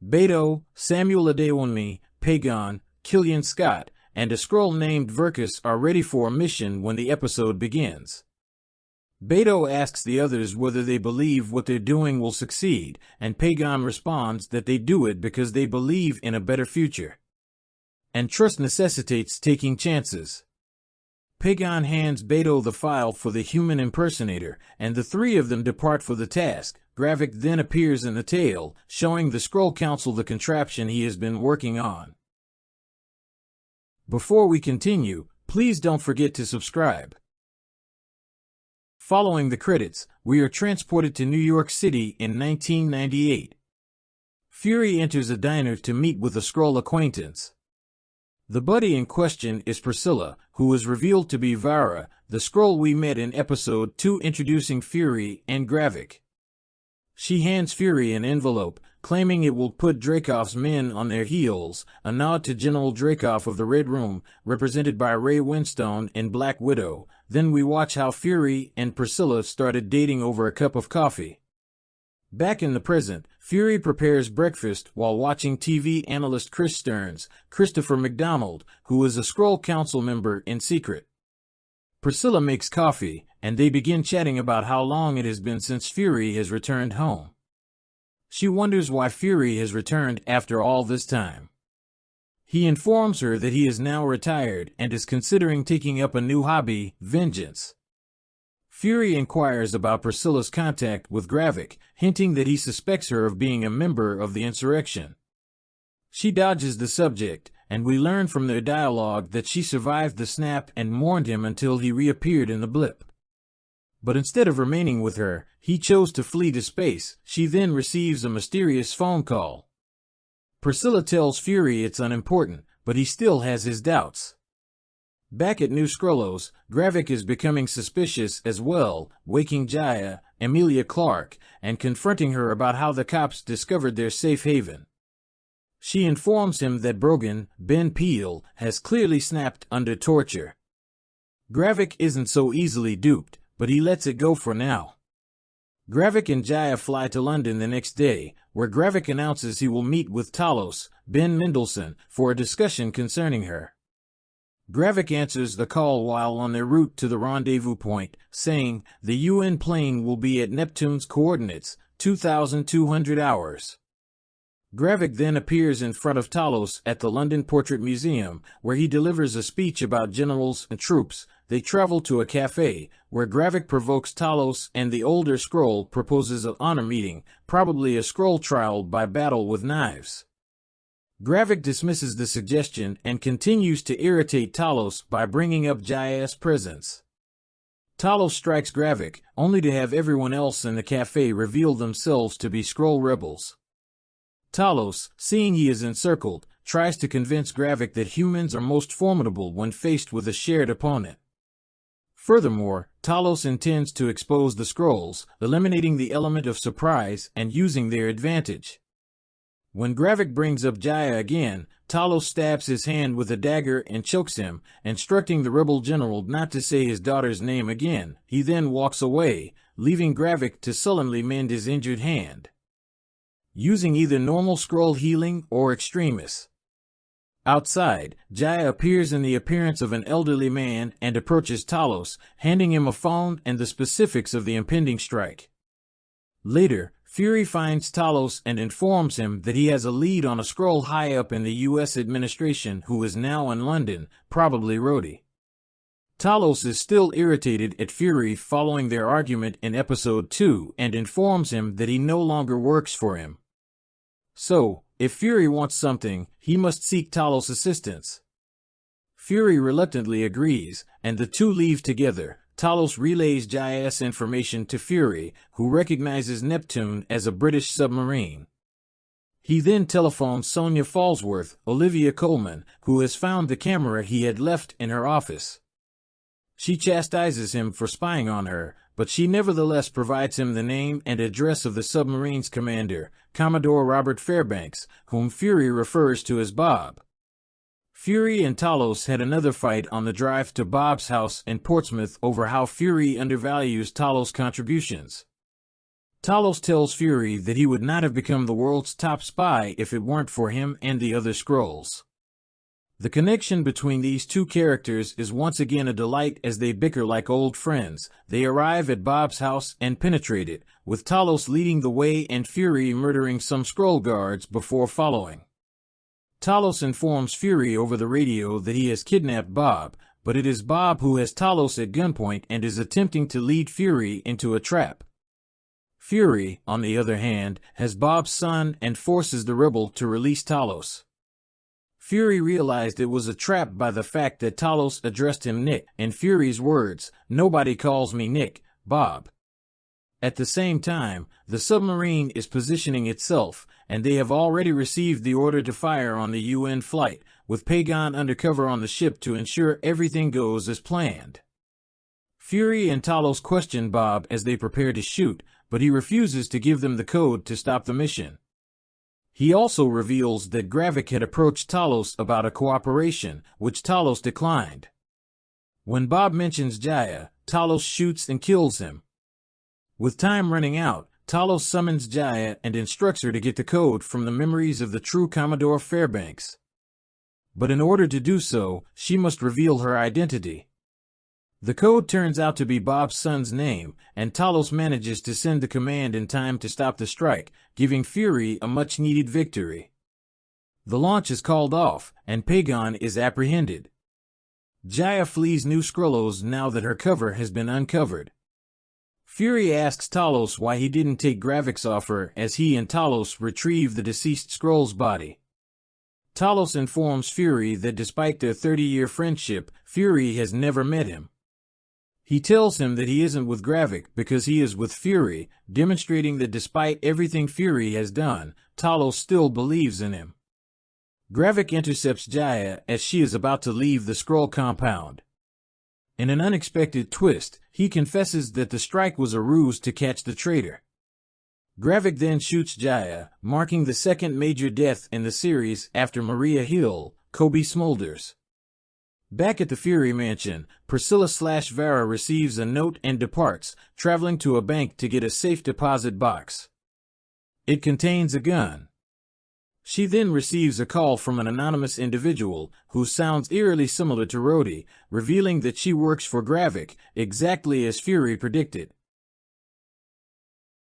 Beto, Samuel Adewunmi, Pagon, Killian Scott, and a Skrull named Virkus are ready for a mission when the episode begins. Beto asks the others whether they believe what they're doing will succeed, and Pagon responds that they do it because they believe in a better future. And trust necessitates taking chances. Pagon hands Beto the file for the human impersonator, and the three of them depart for the task. Gravik then appears in the tale, showing the Skrull Council the contraption he has been working on. Before we continue, please don't forget to subscribe. Following the credits, we are transported to New York City in 1998. Fury enters a diner to meet with a Skrull acquaintance. The buddy in question is Priscilla, who is revealed to be Vara, the Skrull we met in Episode 2 introducing Fury and Gravik. She hands Fury an envelope, claiming it will put Dreykov's men on their heels, a nod to General Dreykov of the Red Room, represented by Ray Winstone in Black Widow. Then we watch how Fury and Priscilla started dating over a cup of coffee. Back in the present, Fury prepares breakfast while watching TV analyst Chris Stearns, Christopher McDonald, who is a Skrull Council member in secret. Priscilla makes coffee, and they begin chatting about how long it has been since Fury has returned home. She wonders why Fury has returned after all this time. He informs her that he is now retired and is considering taking up a new hobby, vengeance. Fury inquires about Priscilla's contact with Gravik, hinting that he suspects her of being a member of the insurrection. She dodges the subject, and we learn from their dialogue that she survived the snap and mourned him until he reappeared in the blip. But instead of remaining with her, he chose to flee to space. She then receives a mysterious phone call. Priscilla tells Fury it's unimportant, but he still has his doubts. Back at New Skrullos, Gravik is becoming suspicious as well, waking Jaya, Emilia Clarke, and confronting her about how the cops discovered their safe haven. She informs him that Brogan, Ben Peel, has clearly snapped under torture. Gravik isn't so easily duped, but he lets it go for now. Gravik and Jaya fly to London the next day, where Gravik announces he will meet with Talos, Ben Mendelsohn, for a discussion concerning her. Gravik answers the call while on their route to the rendezvous point, saying, the UN plane will be at Neptune's coordinates, 2,200 hours. Gravik then appears in front of Talos at the London Portrait Museum, where he delivers a speech about generals and troops. They travel to a cafe, where Gravik provokes Talos and the older Skrull proposes an honor meeting, probably a Skrull trial by battle with knives. Gravik dismisses the suggestion and continues to irritate Talos by bringing up Jaya's presence. Talos strikes Gravik, only to have everyone else in the cafe reveal themselves to be Skrull rebels. Talos, seeing he is encircled, tries to convince Gravik that humans are most formidable when faced with a shared opponent. Furthermore, Talos intends to expose the Skrulls, eliminating the element of surprise and using their advantage. When Gravik brings up Jaya again, Talos stabs his hand with a dagger and chokes him, instructing the rebel general not to say his daughter's name again. He then walks away, leaving Gravik to sullenly mend his injured hand, using either normal Skrull healing or extremis. Outside, Jaya appears in the appearance of an elderly man and approaches Talos, handing him a phone and the specifics of the impending strike. Later, Fury finds Talos and informs him that he has a lead on a Skrull high up in the U.S. administration who is now in London, probably Rhodey. Talos is still irritated at Fury following their argument in Episode 2 and informs him that he no longer works for him. So, if Fury wants something, he must seek Talos' assistance. Fury reluctantly agrees, and the two leave together. Talos relays Jaya's information to Fury, who recognizes Neptune as a British submarine. He then telephones Sonia Falsworth, Olivia Colman, who has found the camera he had left in her office. She chastises him for spying on her, but she nevertheless provides him the name and address of the submarine's commander, Commodore Robert Fairbanks, whom Fury refers to as Bob. Fury and Talos had another fight on the drive to Bob's house in Portsmouth over how Fury undervalues Talos' contributions. Talos tells Fury that he would not have become the world's top spy if it weren't for him and the other Skrulls. The connection between these two characters is once again a delight as they bicker like old friends. They arrive at Bob's house and penetrate it, with Talos leading the way and Fury murdering some Skrull guards before following. Talos informs Fury over the radio that he has kidnapped Bob, but it is Bob who has Talos at gunpoint and is attempting to lead Fury into a trap. Fury, on the other hand, has Bob's son and forces the rebel to release Talos. Fury realized it was a trap by the fact that Talos addressed him Nick, in Fury's words, "Nobody calls me Nick, Bob." At the same time, the submarine is positioning itself, and they have already received the order to fire on the UN flight, with Pagon undercover on the ship to ensure everything goes as planned. Fury and Talos question Bob as they prepare to shoot, but he refuses to give them the code to stop the mission. He also reveals that Gravik had approached Talos about a cooperation, which Talos declined. When Bob mentions Jaya, Talos shoots and kills him. With time running out, Talos summons Jaya and instructs her to get the code from the memories of the true Commodore Fairbanks. But in order to do so, she must reveal her identity. The code turns out to be Bob's son's name, and Talos manages to send the command in time to stop the strike, giving Fury a much-needed victory. The launch is called off, and Pagon is apprehended. Jaya flees New Skrullos now that her cover has been uncovered. Fury asks Talos why he didn't take Gravik's offer as he and Talos retrieve the deceased Skrull's body. Talos informs Fury that despite their 30-year friendship, Fury has never met him. He tells him that he isn't with Gravik because he is with Fury, demonstrating that despite everything Fury has done, Talos still believes in him. Gravik intercepts Jaya as she is about to leave the Skrull compound. In an unexpected twist, he confesses that the strike was a ruse to catch the traitor. Gravik then shoots Jaya, marking the second major death in the series after Maria Hill, Kobe Smulders. Back at the Fury mansion, Priscilla/Vera receives a note and departs, traveling to a bank to get a safe deposit box. It contains a gun. She then receives a call from an anonymous individual, who sounds eerily similar to Rhodey, revealing that she works for Gravik, exactly as Fury predicted.